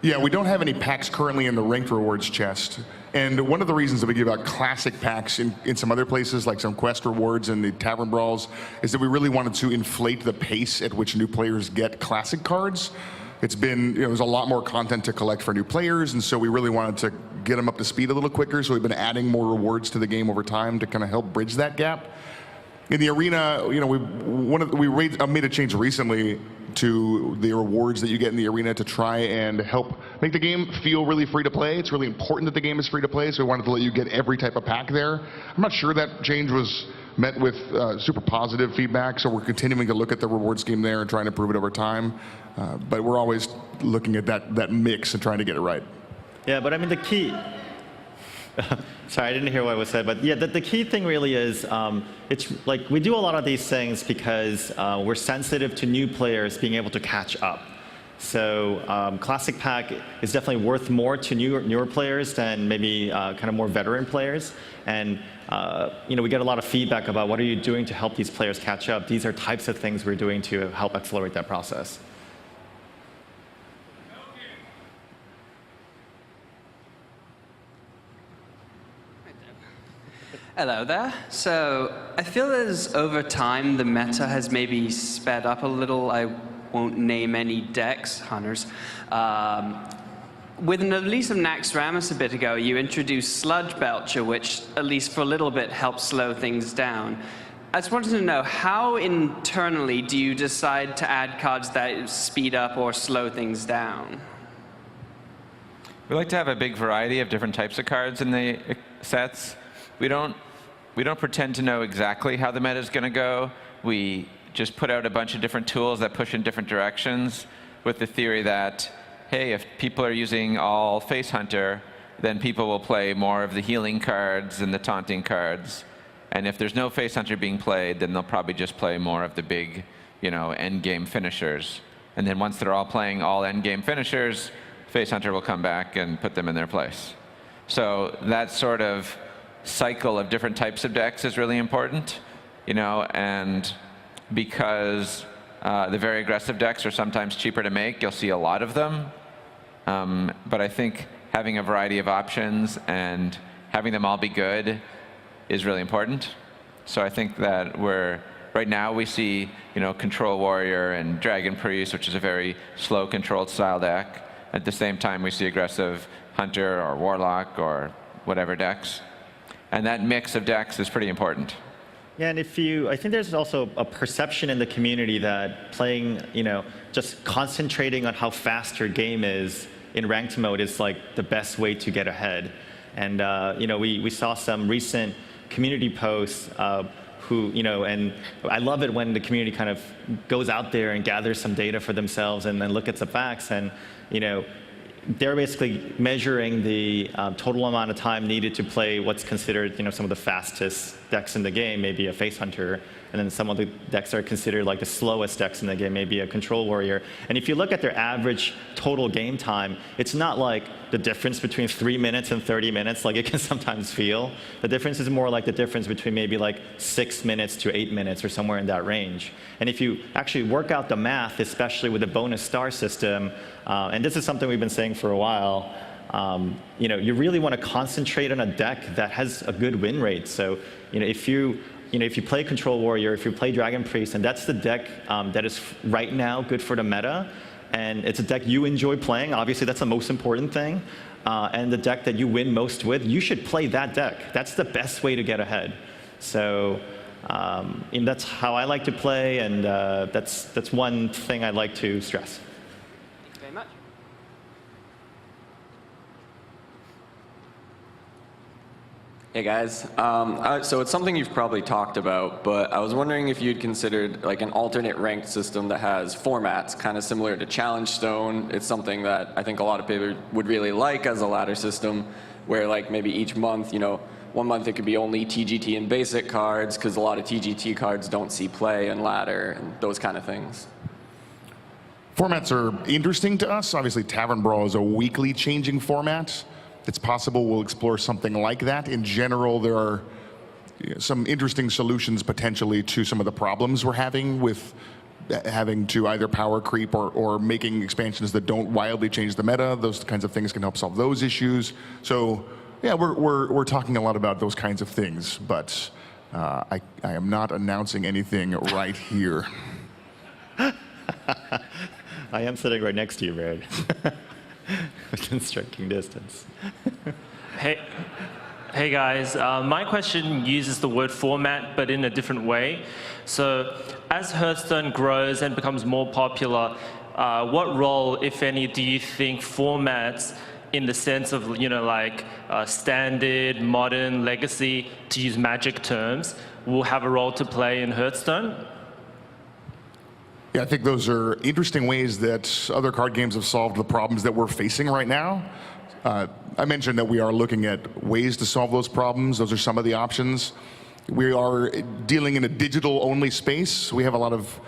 Yeah, we don't have any packs currently in the ranked rewards chest. And one of the reasons that we give out classic packs in some other places, like some quest rewards and the tavern brawls, is that we really wanted to inflate the pace at which new players get classic cards. It's been, there's a lot more content to collect for new players, and so we really wanted to get them up to speed a little quicker. So we've been adding more rewards to the game over time to kind of help bridge that gap. In the arena, I made a change recently to the rewards that you get in the arena to try and help make the game feel really free to play. It's really important that the game is free to play, so we wanted to let you get every type of pack there. I'm not sure that change was met with super positive feedback, so we're continuing to look at the rewards scheme there and trying to improve it over time. But we're always looking at that mix and trying to get it right. Yeah, but I mean the key. Sorry, I didn't hear what was said, but yeah, the key thing really is it's like we do a lot of these things because we're sensitive to new players being able to catch up. So Classic Pack is definitely worth more to newer players than maybe kind of more veteran players. And we get a lot of feedback about what are you doing to help these players catch up. These are types of things we're doing to help accelerate that process. Hello there. So I feel as over time the meta has maybe sped up a little. I won't name any decks, hunters. With the release of Naxxramas a bit ago, you introduced Sludge Belcher, which at least for a little bit helped slow things down. I just wanted to know, how internally do you decide to add cards that speed up or slow things down? We like to have a big variety of different types of cards in the sets. We don't pretend to know exactly how the meta is going to go. We just put out a bunch of different tools that push in different directions with the theory that, hey, if people are using all Face Hunter, then people will play more of the healing cards and the taunting cards. And if there's no Face Hunter being played, then they'll probably just play more of the big, end game finishers. And then once they're all playing all end game finishers, Face Hunter will come back and put them in their place. So that sort of cycle of different types of decks is really important, and because the very aggressive decks are sometimes cheaper to make, you'll see a lot of them. But I think having a variety of options and having them all be good is really important. So I think that right now we see, Control Warrior and Dragon Priest, which is a very slow controlled style deck. At the same time, we see aggressive Hunter or Warlock or whatever decks. And that mix of decks is pretty important. Yeah, and I think there's also a perception in the community that playing, just concentrating on how fast your game is in ranked mode is like the best way to get ahead. And we saw some recent community posts and I love it when the community kind of goes out there and gathers some data for themselves and then look at some facts, and they're basically measuring the total amount of time needed to play what's considered, some of the fastest decks in the game, maybe a Face Hunter, and then some of the decks are considered like the slowest decks in the game, maybe a Control Warrior. And if you look at their average total game time, it's not like the difference between 3 minutes and 30 minutes like it can sometimes feel. The difference is more like the difference between maybe like 6 minutes to 8 minutes or somewhere in that range. And if you actually work out the math, especially with the bonus star system, and this is something we've been saying for a while, you really want to concentrate on a deck that has a good win rate. So if you play Control Warrior, if you play Dragon Priest, and that's the deck that is right now good for the meta, and it's a deck you enjoy playing, obviously that's the most important thing, and the deck that you win most with, you should play that deck. That's the best way to get ahead. So that's how I like to play, and that's one thing I like to stress. Thank you very much. Hey guys, so it's something you've probably talked about, but I was wondering if you'd considered like an alternate ranked system that has formats kind of similar to Challenge Stone. It's something that I think a lot of people would really like as a ladder system, where like maybe each month, 1 month it could be only TGT and basic cards, because a lot of TGT cards don't see play in ladder and those kind of things. Formats are interesting to us. Obviously, Tavern Brawl is a weekly changing format. It's possible we'll explore something like that. In general, there are some interesting solutions potentially to some of the problems we're having with having to either power creep or making expansions that don't wildly change the meta. Those kinds of things can help solve those issues. So yeah, we're talking a lot about those kinds of things, but I am not announcing anything right here. I am sitting right next to you, Baird. Within striking distance. Hey guys, my question uses the word format, but in a different way. So as Hearthstone grows and becomes more popular, what role, if any, do you think formats in the sense of, like standard, modern, legacy, to use Magic terms, will have a role to play in Hearthstone? Yeah, I think those are interesting ways that other card games have solved the problems that we're facing right now. I mentioned that we are looking at ways to solve those problems. Those are some of the options. We are dealing in a digital-only space. We have a lot of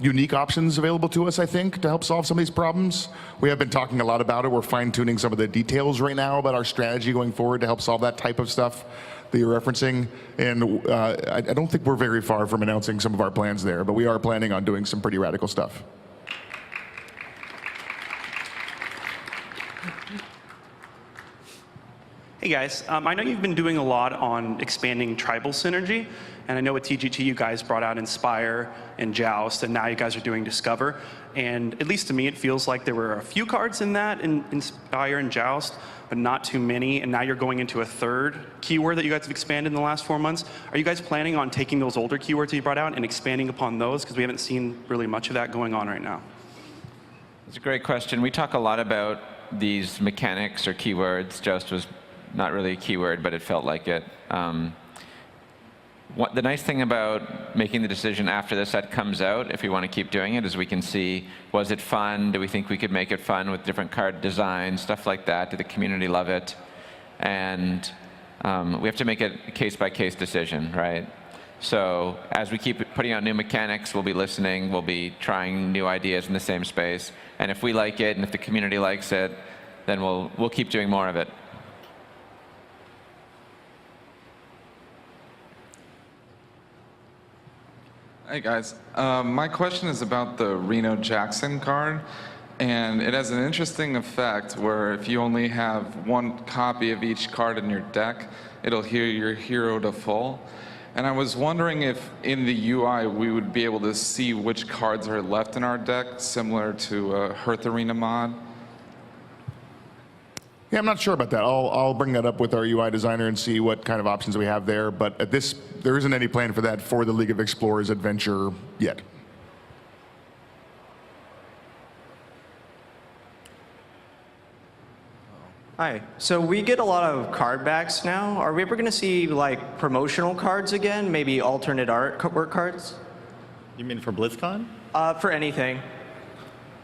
unique options available to us, I think, to help solve some of these problems. We have been talking a lot about it. We're fine-tuning some of the details right now about our strategy going forward to help solve that type of stuff that you're referencing. And I don't think we're very far from announcing some of our plans there, but we are planning on doing some pretty radical stuff. Hey guys, I know you've been doing a lot on expanding tribal synergy, and I know with TGT you guys brought out Inspire and Joust, and now you guys are doing Discover. And at least to me, it feels like there were a few cards in that, in Inspire and Joust, but not too many. And now you're going into a third keyword that you guys have expanded in the last 4 months. Are you guys planning on taking those older keywords that you brought out and expanding upon those? Because we haven't seen really much of that going on right now. It's a great question. We talk a lot about these mechanics or keywords. Joust was not really a keyword, but it felt like it. The nice thing about making the decision after the set comes out, if we want to keep doing it, is we can see, was it fun? Do we think we could make it fun with different card designs, stuff like that? Did the community love it? And we have to make a case-by-case decision, right? So as we keep putting out new mechanics, we'll be listening, we'll be trying new ideas in the same space. And if we like it, and if the community likes it, then we'll keep doing more of it. Hey guys, my question is about the Reno Jackson card, and it has an interesting effect where if you only have one copy of each card in your deck, it'll heal your hero to full. And I was wondering if in the UI we would be able to see which cards are left in our deck, similar to a Hearth Arena mod. Yeah, I'm not sure about that. I'll bring that up with our UI designer and see what kind of options we have there. But at this, there isn't any plan for that for the League of Explorers adventure yet. Hi. So we get a lot of card backs now. Are we ever going to see like promotional cards again? Maybe alternate artwork cards? You mean for BlizzCon? For anything.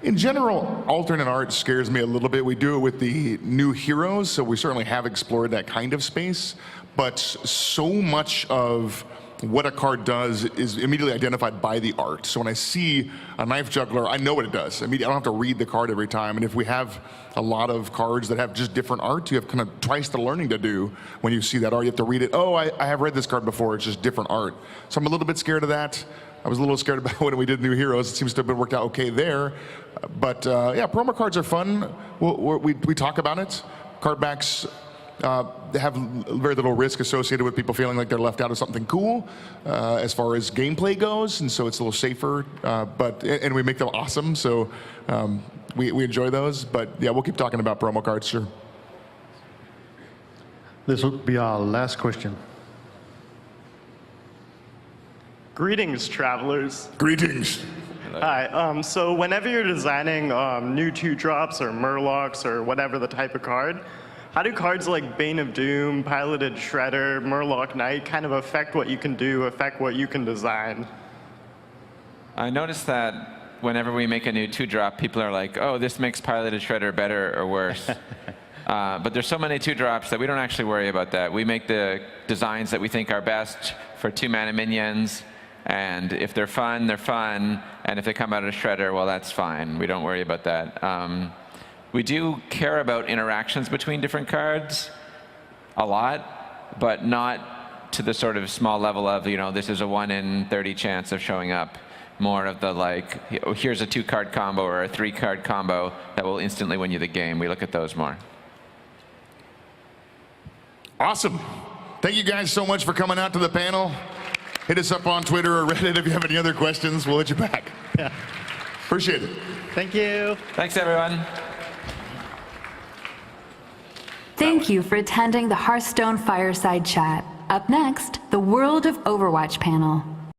In general, alternate art scares me a little bit. We do it with the new heroes, so we certainly have explored that kind of space. But so much of what a card does is immediately identified by the art. So when I see a knife juggler, I know what it does. I don't have to read the card every time. And if we have a lot of cards that have just different art, you have kind of twice the learning to do when you see that art. You have to read it. Oh, I have read this card before. It's just different art. So I'm a little bit scared of that. I was a little scared about when we did New Heroes. It seems to have been worked out okay there. But yeah, promo cards are fun. We talk about it. Card backs have very little risk associated with people feeling like they're left out of something cool as far as gameplay goes, and so it's a little safer. And we make them awesome, so we enjoy those. But yeah, we'll keep talking about promo cards, sure. This will be our last question. Greetings, travelers. Greetings. Hi. So whenever you're designing new 2-drops or Murlocs or whatever the type of card, how do cards like Bane of Doom, Piloted Shredder, Murloc Knight kind of affect what you can do, affect what you can design? I noticed that whenever we make a new 2-drop, people are like, oh, this makes Piloted Shredder better or worse. But there's so many 2-drops that we don't actually worry about that. We make the designs that we think are best for 2-mana minions. And if they're fun, they're fun. And if they come out of Shredder, well, that's fine. We don't worry about that. We do care about interactions between different cards a lot, but not to the sort of small level of, this is a 1 in 30 chance of showing up. More of the like, here's a 2-card combo or a 3-card combo that will instantly win you the game. We look at those more. Awesome. Thank you guys so much for coming out to the panel. Hit us up on Twitter or Reddit if you have any other questions. We'll hit you back. Yeah. Appreciate it. Thank you. Thanks, everyone. Thank you for attending the Hearthstone Fireside Chat. Up next, the World of Overwatch panel.